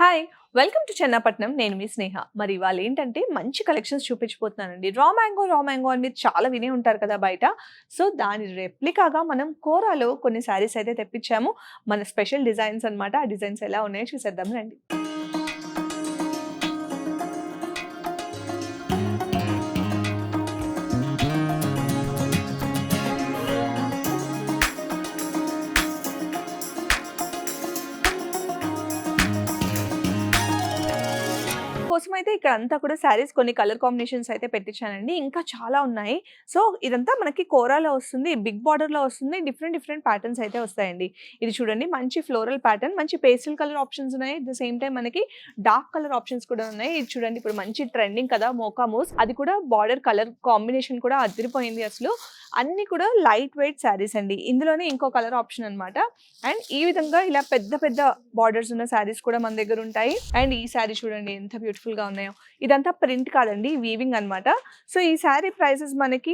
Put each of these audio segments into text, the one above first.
Hi! Welcome to Chennapatnam. నేను మీ స్నేహ. మరి ఇవాళ ఏంటంటే మంచి కలెక్షన్స్ చూపించబోతున్నానండి. రా మ్యాంగో అని మీరు చాలా వినే ఉంటారు కదా బయట. సో, దాని రెప్లికాగా మనం కోరాలో కొన్ని శారీస్ అయితే తెప్పించాము. మన స్పెషల్ డిజైన్స్ అన్నమాట. ఆ డిజైన్స్ ఎలా ఉన్నాయో చూసేద్దాం రండి. కోసమైతే ఇక్కడంతా కూడా శారీస్ కొన్ని కలర్ కాంబినేషన్స్ అయితే పెట్టించానండి. ఇంకా చాలా ఉన్నాయి. సో, ఇదంతా మనకి కోరాలో వస్తుంది. బిగ్ బార్డర్‌లో వస్తుంది. డిఫరెంట్ ప్యాటర్న్స్ అయితే వస్తాయండి. ఇది చూడండి మంచి ఫ్లోరల్ ప్యాటర్న్, మంచి పేస్టల్ కలర్ ఆప్షన్స్ ఉన్నాయి. అట్ ద సేమ్ టైమ్ మనకి డార్క్ కలర్ ఆప్షన్స్ కూడా ఉన్నాయి. ఇది చూడండి ఇప్పుడు మంచి ట్రెండింగ్ కదా! మోకా మూవ్స్. అది కూడా బార్డర్ కలర్ కాంబినేషన్ కూడా అదిరిపోయింది అసలు. అన్నీ కూడా లైట్ వెయిట్ శారీస్ అండి. ఇందులోనే ఇంకో కలర్ ఆప్షన్ అన్నమాట. అండ్ ఈ విధంగా ఇలా పెద్ద పెద్ద బార్డర్స్ ఉన్న శారీస్ కూడా మన దగ్గర ఉంటాయి. అండ్ ఈ శారీ చూడండి ఎంత బ్యూటిఫుల్ గా ఉన్నాయో. ఇదంతా ప్రింట్ కాదండి, వీవింగ్ అన్నమాట. సో ఈ శారీ ప్రైసెస్ మనకి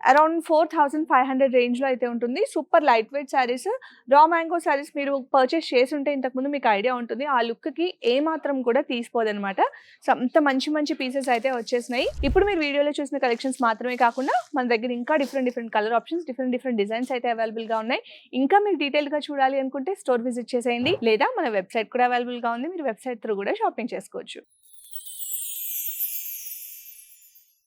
అరౌండ్ 4500 రేంజ్‌లో అయితే ఉంటుంది. Super light weight saris. Raw mango saris మీరు పర్చేస్ చేసుంటే ఇంతకుముందు మీకు ఐడియా ఉంటుంది. ఆ లుక్‌కి ఏమాత్రం కూడా తీసిపోదనమాట. సో అంత మంచి పీసెస్ అయితే వచ్చేసినాయి. ఇప్పుడు మీరు వీడియోలో చూసిన కలెక్షన్స్ మాత్రమే కాకుండా మన దగ్గర ఇంకా different colour options, different designs అయితే అవైలబుల్‌గా ఉన్నాయి. ఇంకా మీరు డీటెయిల్‌గా చూడాలి అనుకుంటే స్టోర్ విజిట్ చేసేయండి. లేదా మన వెబ్‌సైట్ కూడా అవైలబుల్‌గా ఉంది. మీరు వెబ్‌సైట్ త్రూ కూడా షాపింగ్ చేసుకోవచ్చు.